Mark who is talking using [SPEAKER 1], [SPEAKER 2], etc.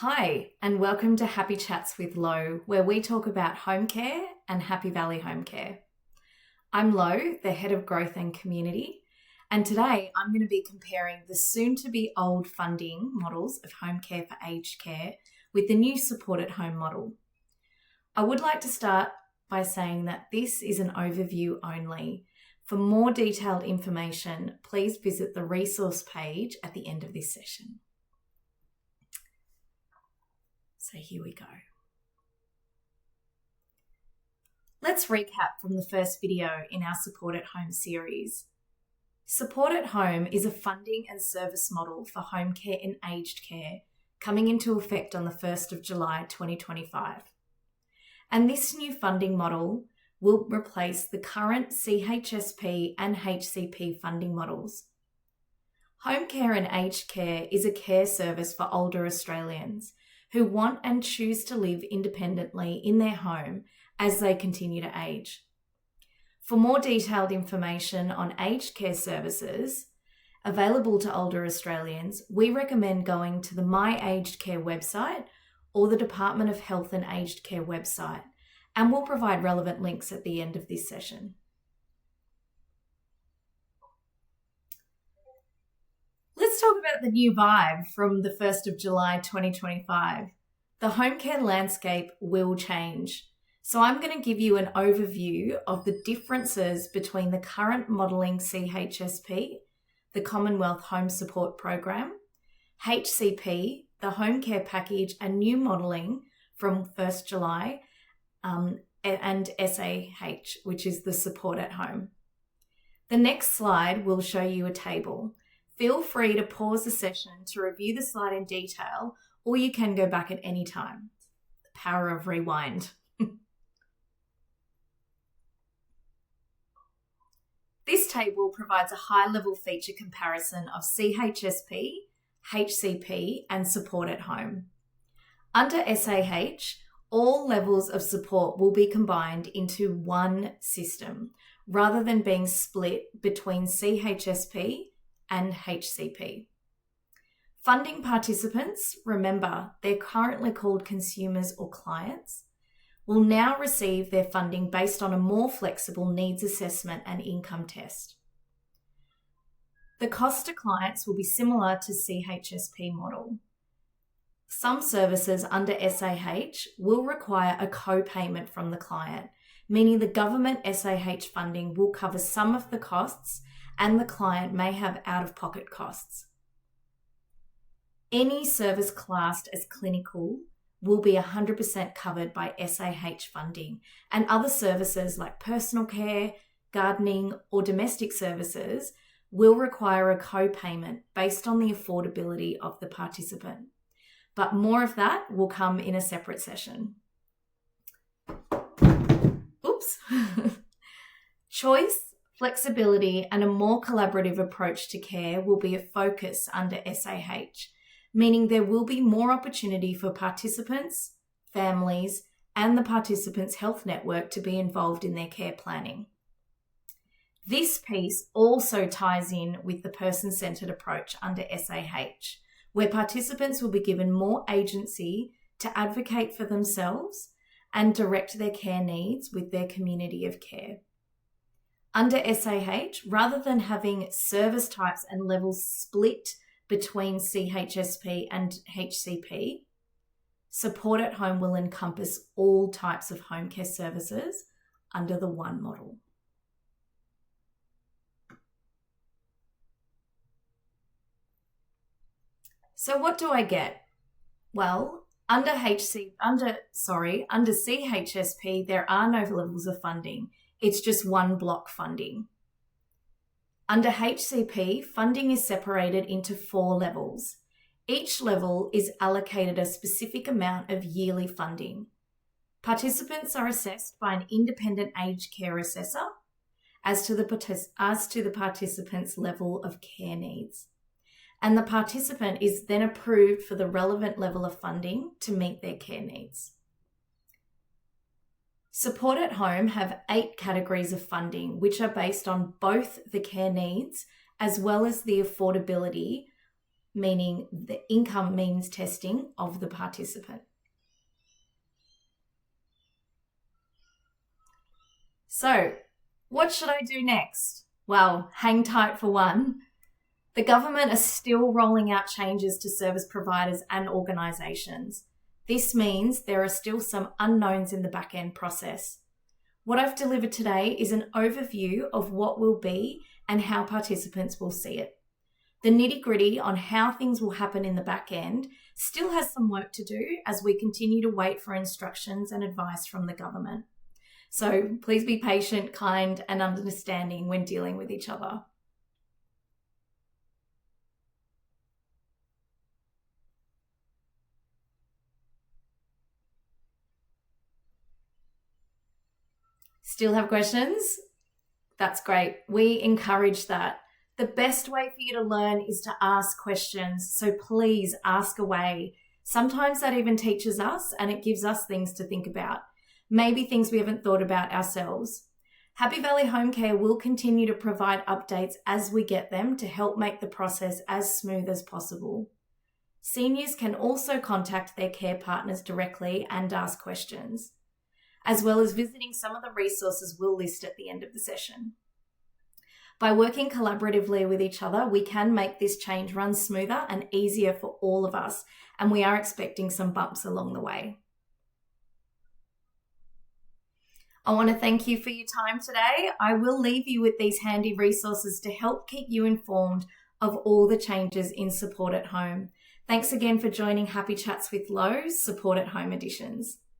[SPEAKER 1] Hi, and welcome to Happy Chats with Lo, where we talk about home care and Happy Valley Home Care. I'm Lo, the head of growth and community, and today I'm going to be comparing the soon-to-be old funding models of home care for aged care with the new supported home model. I would like to start by saying that this is an overview only. For more detailed information, please visit the resource page at the end of this session. So here we go. Let's recap from the first video in our Support at Home series. Support at Home is a funding and service model for home care and aged care coming into effect on the 1st of July 2025. And this new funding model will replace the current CHSP and HCP funding models. Home care and aged care is a care service for older Australians who want and choose to live independently in their home as they continue to age. For more detailed information on aged care services available to older Australians, we recommend going to the MyAgedCare website or the Department of Health and Aged Care website, and we'll provide relevant links at the end of this session. Let's talk about the new vibe from the 1st of July 2025. The home care landscape will change. So I'm going to give you an overview of the differences between the current modelling CHSP, the Commonwealth Home Support Program, HCP, the home care package, and new modelling from 1st July, and SAH, which is the support at home. The next slide will show you a table. Feel free to pause the session to review the slide in detail, or you can go back at any time. The power of rewind. This table provides a high-level feature comparison of CHSP, HCP, and support at home. Under SAH, all levels of support will be combined into one system, rather than being split between CHSP and HCP. Funding participants, remember they're currently called consumers or clients, will now receive their funding based on a more flexible needs assessment and income test. The cost to clients will be similar to CHSP model. Some services under SAH will require a co-payment from the client, meaning the government SAH funding will cover some of the costs and the client may have out-of-pocket costs. Any service classed as clinical will be 100% covered by SAH funding, and other services like personal care, gardening, or domestic services will require a co-payment based on the affordability of the participant. But more of that will come in a separate session. Oops. Choice, flexibility, and a more collaborative approach to care will be a focus under SAH, meaning there will be more opportunity for participants, families, and the participants' health network to be involved in their care planning. This piece also ties in with the person-centred approach under SAH, where participants will be given more agency to advocate for themselves and direct their care needs with their community of care. Under SAH, rather than having service types and levels split between CHSP and HCP, support at home will encompass all types of home care services under the one model. So what do I get? Well, under CHSP, there are no levels of funding. It's just one block funding. Under HCP, funding is separated into 4 levels. Each level is allocated a specific amount of yearly funding. Participants are assessed by an independent aged care assessor as to the participant's level of care needs. And the participant is then approved for the relevant level of funding to meet their care needs. Support at Home have 8 categories of funding, which are based on both the care needs as well as the affordability meaning the income means testing of the participant. So, what should I do next? Well, hang tight for one. The government are still rolling out changes to service providers and organisations. This means there are still some unknowns in the back-end process. What I've delivered today is an overview of what will be and how participants will see it. The nitty-gritty on how things will happen in the back end still has some work to do as we continue to wait for instructions and advice from the government. So please be patient, kind, and understanding when dealing with each other. Still have questions? That's great. We encourage that. The best way for you to learn is to ask questions. So please ask away. Sometimes that even teaches us and it gives us things to think about. Maybe things we haven't thought about ourselves. Happy Valley Home Care will continue to provide updates as we get them to help make the process as smooth as possible. Seniors can also contact their care partners directly and ask questions, as well as visiting some of the resources we'll list at the end of the session. By working collaboratively with each other, we can make this change run smoother and easier for all of us, and we are expecting some bumps along the way. I want to thank you for your time today. I will leave you with these handy resources to help keep you informed of all the changes in Support at Home. Thanks again for joining Happy Chats with Lowe's Support at Home editions.